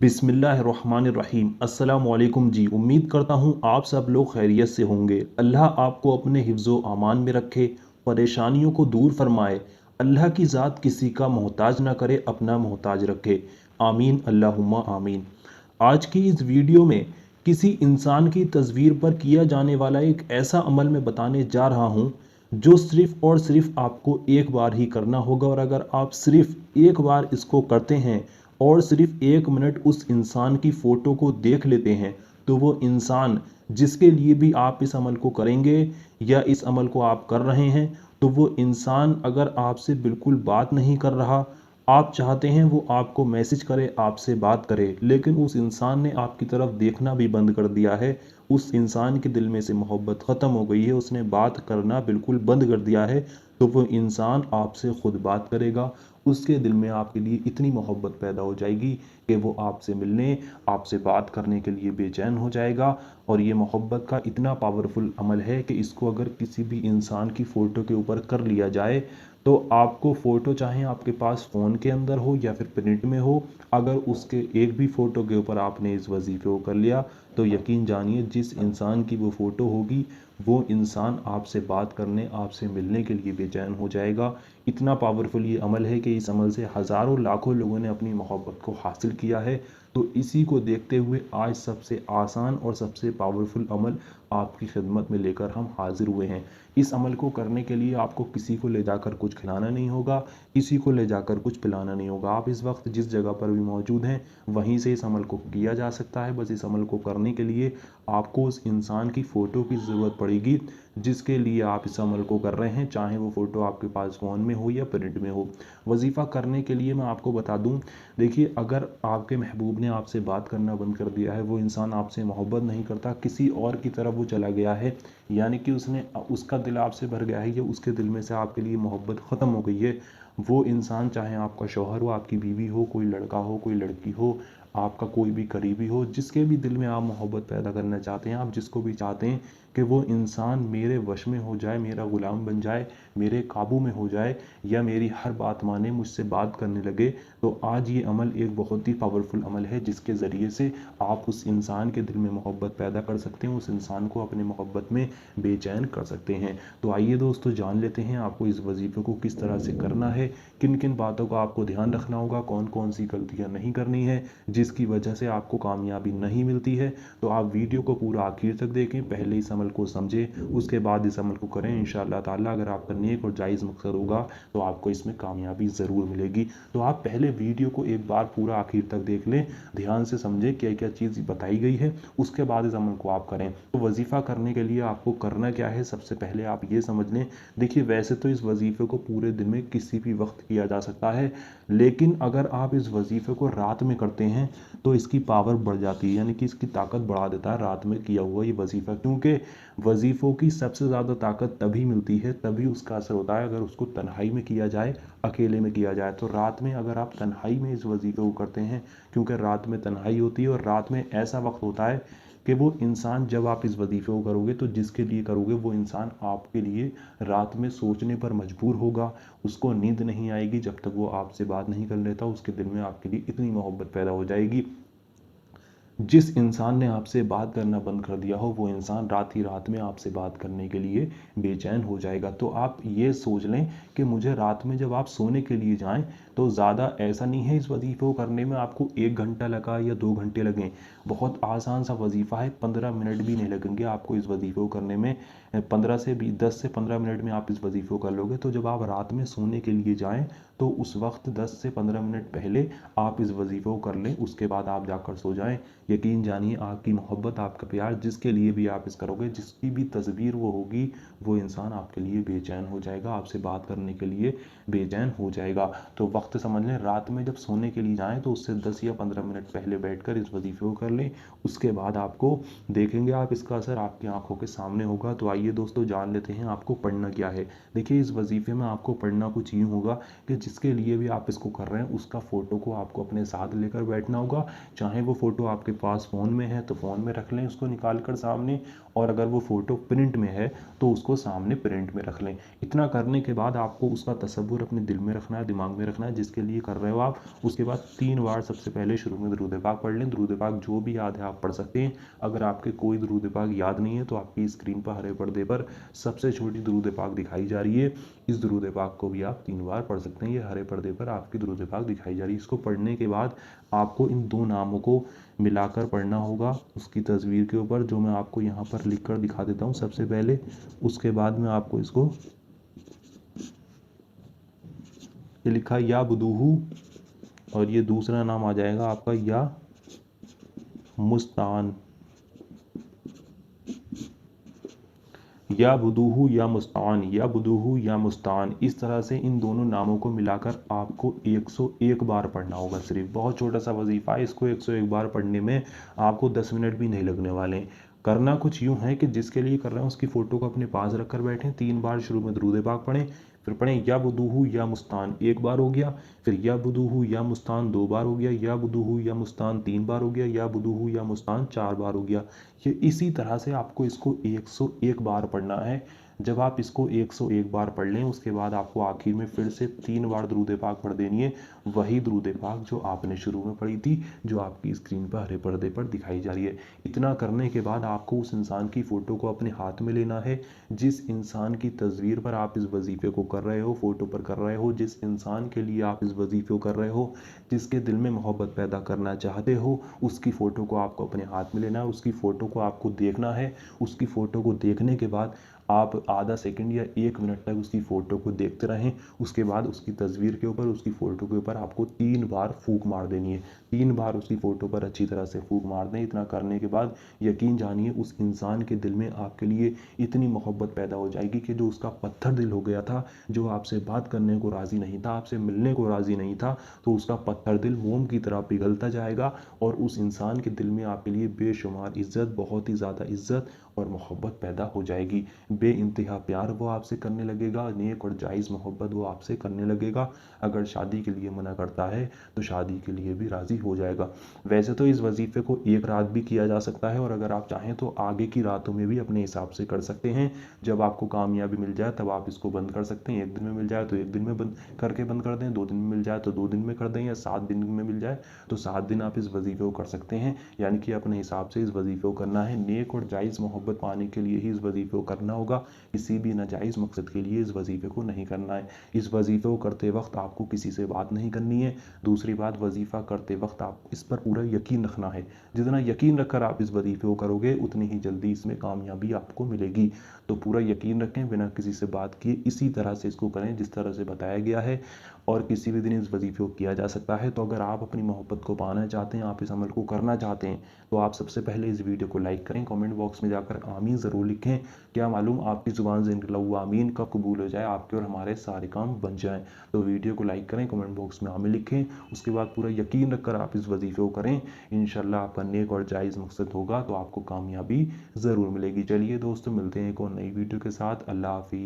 बिस्मिल्लाहिर्रहमानिर्रहीम। अस्सलाम वालेकुम जी। उम्मीद करता हूँ आप सब लोग खैरियत से होंगे। अल्लाह आपको अपने हिफ्ज़ो अमान में रखे, परेशानियों को दूर फरमाए। अल्लाह की ज़ात किसी का मोहताज ना करे, अपना मोहताज रखे। आमीन अल्लाहुम्मा आमीन। आज की इस वीडियो में किसी इंसान की तस्वीर पर किया जाने वाला एक ऐसा अमल मैं बताने जा रहा हूँ जो सिर्फ़ और सिर्फ़ आपको एक बार ही करना होगा, और अगर आप सिर्फ़ एक बार इसको करते हैं और सिर्फ 1 मिनट उस इंसान की फ़ोटो को देख लेते हैं, तो वो इंसान जिसके लिए भी आप इस अमल को करेंगे या इस अमल को आप कर रहे हैं, तो वो इंसान अगर आपसे बिल्कुल बात नहीं कर रहा, आप चाहते हैं वो आपको मैसेज करे, आपसे बात करे, लेकिन उस इंसान ने आपकी तरफ देखना भी बंद कर दिया है, उस इंसान के दिल में से मोहब्बत ख़त्म हो गई है, उसने बात करना बिल्कुल बंद कर दिया है, तो वो इंसान आपसे ख़ुद बात करेगा। उसके दिल में आपके लिए इतनी मोहब्बत पैदा हो जाएगी कि वो आपसे मिलने, आपसे बात करने के लिए बेचैन हो जाएगा। और ये मोहब्बत का इतना पावरफुल अमल है कि इसको अगर किसी भी इंसान की फ़ोटो के ऊपर कर लिया जाए, तो आपको फ़ोटो चाहे आपके पास फ़ोन के अंदर हो या फिर प्रिंट में हो, अगर उसके एक भी फ़ोटो के ऊपर आपने इस वजीफ़े को कर लिया, तो यकीन जानिए जिस इंसान की वो फ़ोटो होगी, वो इंसान आपसे बात करने, आपसे मिलने के लिए बेचैन हो जाएगा। इतना पावरफुल ये अमल है कि इस अमल से हज़ारों लाखों लोगों ने अपनी मोहब्बत को हासिल किया है। तो इसी को देखते हुए आज सबसे आसान और सबसे पावरफुल अमल आपकी खिदमत में लेकर हम हाजिर हुए हैं। इस अमल को करने के लिए आपको किसी को ले जाकर कुछ खिलाना नहीं होगा, किसी को ले जाकर कुछ पिलाना नहीं होगा। आप इस वक्त जिस जगह पर भी मौजूद हैं, वहीं से इस अमल को किया जा सकता है। बस इस अमल को करने के लिए आपको उस इंसान की फ़ोटो की ज़रूरत पड़ेगी जिसके लिए आप इस अमल को कर रहे हैं, चाहे वो फ़ोटो आपके पास फ़ोन में हो या प्रिंट में हो। वजीफ़ा करने के लिए मैं आपको बता दूं, देखिए, अगर आपके महबूब ने आपसे बात करना बंद कर दिया है, वो इंसान आपसे मोहब्बत नहीं करता, किसी और की तरफ वो चला गया है, यानी कि उसका दिल आपसे भर गया है या उसके दिल में से आपके लिए मोहब्बत ख़त्म हो गई है, वो इंसान चाहे आपका शौहर हो, आपकी बीवी हो, कोई लड़का हो, कोई लड़की हो, आपका कोई भी करीबी हो, जिसके भी दिल में आप मोहब्बत पैदा करना चाहते हैं, आप जिसको भी चाहते हैं कि वो इंसान मेरे वश में हो जाए, मेरा ग़ुलाम बन जाए, मेरे काबू में हो जाए या मेरी हर बात माने, मुझसे बात करने लगे, तो आज ये अमल एक बहुत ही पावरफुल अमल है जिसके ज़रिए से आप उस इंसान के दिल में मोहब्बत पैदा कर सकते हैं, उस इंसान को अपने मोहब्बत में बेचैन कर सकते हैं। तो आइए दोस्तों, जान लेते हैं आपको इस वजीफ़े को किस तरह से करना है, किन किन बातों का आपको ध्यान रखना होगा, कौन कौन सी गलतियाँ नहीं करनी है जिसकी वजह से आपको कामयाबी नहीं मिलती है। तो आप वीडियो को पूरा आखिर तक देखें, पहले इस अमल को समझें, उसके बाद इस अमल को करें। इंशाअल्लाह ताला अगर आपका नेक और जायज़ मकसद होगा तो आपको इसमें कामयाबी ज़रूर मिलेगी। तो आप पहले वीडियो को एक बार पूरा आखिर तक देख लें, ध्यान से समझें क्या क्या चीज़ बताई गई है, उसके बाद इस अमल को आप करें। तो वजीफ़ा करने के लिए आपको करना क्या है, सबसे पहले आप ये समझ लें। देखिए, वैसे तो इस वजीफ़े को पूरे दिन में किसी भी वक्त किया जा सकता है, लेकिन अगर आप इस वजीफ़े को रात में करते हैं तो इसकी पावर बढ़ जाती है, यानी कि इसकी ताकत बढ़ा देता है रात में किया हुआ ये वजीफ़ा, क्योंकि वजीफ़ों की सबसे ज़्यादा ताकत तभी मिलती है, तभी उसका असर होता है अगर उसको तन्हाई में किया जाए, अकेले में किया जाए। तो रात में अगर आप तन्हाई में इस वजीफ़े को करते हैं, क्योंकि रात में तन्हाई होती है और रात में ऐसा वक्त होता है कि वो इंसान, जब आप इस वजीफ़े को करोगे तो जिसके लिए करोगे वो इंसान आपके लिए रात में सोचने पर मजबूर होगा, उसको नींद नहीं आएगी जब तक वो आपसे बात नहीं कर लेता, उसके दिल में आपके लिए इतनी मोहब्बत पैदा हो जाएगी। जिस इंसान ने आपसे बात करना बंद कर दिया हो, वो इंसान रात ही रात में आपसे बात करने के लिए बेचैन हो जाएगा। तो आप ये सोच लें कि मुझे रात में जब आप सोने के लिए जाएं, तो ज़्यादा ऐसा नहीं है इस वजीफ़े को करने में आपको 1 घंटा लगा या 2 घंटे लगें, बहुत आसान सा वजीफ़ा है, 15 मिनट भी नहीं लगेंगे आपको इस वजीफ़े को करने में। 10 से 15 मिनट में आप इस वजीफ़े को कर लोगे। तो जब आप रात में सोने के लिए जाएं, तो उस वक्त 10 से 15 मिनट पहले आप इस वजीफ़े को कर लें, उसके बाद आप जाकर सो जाएं। यकीन जानिए, आपकी मोहब्बत, आपका प्यार, जिसके लिए भी आप इस करोगे, जिसकी भी तस्वीर वो होगी, वो इंसान आपके लिए बेचैन हो जाएगा, आपसे बात करने के लिए बेचैन हो जाएगा। तो वक्त समझ लें, रात में जब सोने के लिए जाएं तो उससे 10 या 15 मिनट पहले बैठकर इस वजीफ़े को कर लें, उसके बाद आपको देखेंगे आप, इसका असर आपकी आंखों के सामने होगा। तो आइए दोस्तों, जान लेते हैं आपको पढ़ना क्या है। देखिए, इस वजीफ़े में आपको पढ़ना कुछ यूँ होगा कि जिसके लिए भी आप इसको कर रहे हैं, उसका फ़ोटो को आपको अपने साथ लेकर बैठना होगा, चाहे वो फ़ोटो आपके पास फ़ोन में है तो फ़ोन में रख लें उसको निकाल कर सामने, और अगर वो फ़ोटो प्रिंट में है तो उसको सामने प्रिंट में रख लें। इतना करने के बाद आपको उसका तसव्वुर अपने दिल में रखना है, दिमाग में रखना है। है जिसके लिए कर रहे हो आप। उसके बाद 3 बार सबसे पहले शुरू में दुरूद पाक पढ़ लें। दुरूद पाक जो भी याद है आप पढ़ सकते हैं। अगर आपके कोई दुरूद पाक याद नहीं है तो आपकी स्क्रीन पर हरे पर्दे पर सबसे छोटी दुरूद पाक दिखाई जा रही है। इस दुरूद पाक को भी आप 3 बार पढ़ सकते हैं। ये हरे पर्दे पर आपकी दुरूद पाक दिखाई जा रही है। इसको पढ़ने के बाद आपको इन 2 नामों को मिलाकर पढ़ना होगा उसकी तस्वीर के ऊपर, जो मैं आपको यहाँ पर लिख कर दिखा देता हूँ सबसे पहले। उसके बाद में आपको इसको, ये लिखा या बुदूहू, और ये दूसरा नाम आ जाएगा आपका या मुस्तान, या बुदूहू या मुस्तान, या बुदूहू या मुस्तान। इस तरह से इन दोनों नामों को मिलाकर आपको 101 बार पढ़ना होगा। सिर्फ बहुत छोटा सा वजीफ़ा है, इसको 101 बार पढ़ने में आपको 10 मिनट भी नहीं लगने वाले। करना कुछ यूँ है कि जिसके लिए कर रहे हैं उसकी फ़ोटो को अपने पास रख कर बैठें। 3 बार शुरू में दुरूद पाक पढ़ें, फिर पढ़ें या बुदूहू या मुस्तान 1 बार हो गया, फिर या बुदूहू या मुस्तान 2 बार हो गया, या बुदूहू या मुस्तान 3 बार हो गया, या बुदूहू या मुस्तान 4 बार हो गया। ये इसी तरह से आपको इसको 101 बार पढ़ना है। जब आप इसको 101 बार पढ़ लें उसके बाद आपको आखिर में फिर से 3 बार दुरूद पाक पढ़ देनी है। वही दुरूद पाक जो आपने शुरू में पढ़ी थी, जो आपकी स्क्रीन पर हरे पर्दे पर दिखाई जा रही है। इतना करने के बाद आपको उस इंसान की फ़ोटो को अपने हाथ में लेना है जिस इंसान की तस्वीर पर आप इस वजीफ़े को कर रहे हो, फ़ोटो पर कर रहे हो, जिस इंसान के लिए आप इस वजीफ़े को कर रहे हो, जिसके दिल में मोहब्बत पैदा करना चाहते हो, उसकी फ़ोटो को आपको अपने हाथ में लेना है। उसकी फ़ोटो को आपको देखना है। उसकी फ़ोटो को देखने के बाद आप आधा सेकंड या 1 मिनट तक उसकी फ़ोटो को देखते रहें। उसके बाद उसकी तस्वीर के ऊपर, उसकी फ़ोटो के ऊपर आपको 3 बार फूंक मार देनी है। 3 बार उसकी फ़ोटो पर अच्छी तरह से फूंक मार दें। इतना करने के बाद यकीन जानिए उस इंसान के दिल में आपके लिए इतनी मोहब्बत पैदा हो जाएगी कि जो उसका पत्थर दिल हो गया था, जो आपसे बात करने को राज़ी नहीं था, आपसे मिलने को राज़ी नहीं था, तो उसका पत्थर दिल मोम की तरह पिघलता जाएगा और उस इंसान के दिल में आपके लिए बेशुमार इज़्ज़त, बहुत ही ज़्यादा इज़्ज़त और मोहब्बत पैदा हो जाएगी। बेइंतहा प्यार वो आपसे करने लगेगा, नेक और जायज़ मोहब्बत वो आपसे करने लगेगा। अगर शादी के लिए मना करता है तो शादी के लिए भी राज़ी हो जाएगा। वैसे तो इस वजीफ़े को 1 रात भी किया जा सकता है और अगर आप चाहें तो आगे की रातों में भी अपने हिसाब से कर सकते हैं। जब आपको कामयाबी मिल जाए तब आप इसको बंद कर सकते हैं। 1 दिन में मिल जाए तो 1 दिन में बंद कर दें, 2 दिन में मिल जाए तो 2 दिन में कर दें, या 7 दिन में मिल जाए तो 7 दिन आप इस वजीफ़े को कर सकते हैं। यानी कि अपने हिसाब से इस वजीफ़े को करना है। नेक और जायज़ मोहब्बत पाने के लिए ही इस वजीफ़े को करना होगा। किसी भी नाजायज़ मकसद के लिए इस वजीफ़े को नहीं करना है। इस वजीफ़े को करते वक्त आपको किसी से बात नहीं करनी है। दूसरी बात, वजीफ़ा करते वक्त आप इस पर पूरा यकीन रखना है। जितना यकीन रखकर आप इस वजीफ़े को करोगे उतनी ही जल्दी इसमें कामयाबी आपको मिलेगी। तो पूरा यकीन रखें, बिना किसी से बात किए इसी तरह से इसको करें जिस तरह से बताया गया है। और किसी भी दिन इस वजीफ़े को किया जा सकता है। तो अगर आप अपनी मोहब्बत को पाना चाहते हैं, आप इस अमल को करना चाहते हैं, तो आप सबसे पहले इस वीडियो को लाइक करें। कमेंट बॉक्स में जाकर आमीन ज़रूर लिखें। क्या मालूम आपकी ज़ुबान से निकला हुआ आमीन कब कबूल हो जाए, आपके और हमारे सारे काम बन जाएं। तो वीडियो को लाइक करें, कमेंट बॉक्स में आमीन लिखें। उसके बाद पूरा यकीन रखकर आप इस वजीफ़े को करें। इंशाल्लाह आपका नेक और जायज़ मकसद होगा तो आपको कामयाबी ज़रूर मिलेगी। चलिए दोस्तों, मिलते हैं एक और नई वीडियो के साथ। अल्लाह हाफ़िज़।